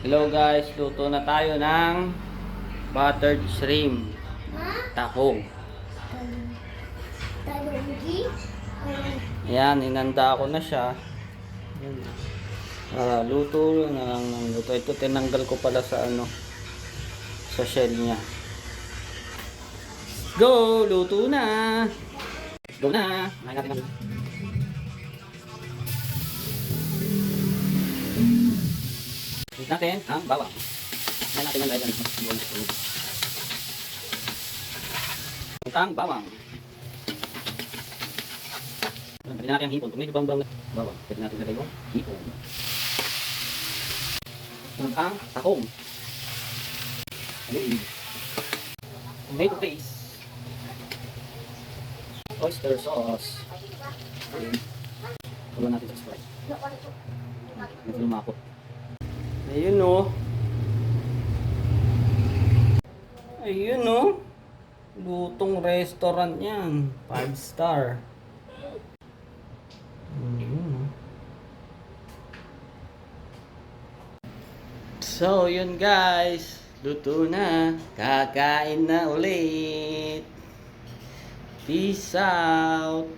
Hello guys, luto na tayo ng buttered shrimp. Takong. Ayan, inanda ko na siya. Luto na lang ng luto. Ito tinanggal ko pala sa sa shell niya. Go! Luto na! Go na! Kumain natin ng natin ang bawang. Kumain natin ng light ang bawang. Pwede natin ang hipon. Kung medyo bawang bawang, pwede natin lagay yung hipon. Ang takong. Tomato paste. Oyster sauce. Okay. Tuloy natin sa Sprite. Medyo lumakot. Ayun o. Ayun o. Lutong restaurant yan. 5 star. So, yun guys. Luto na. Kakain na ulit. Peace out.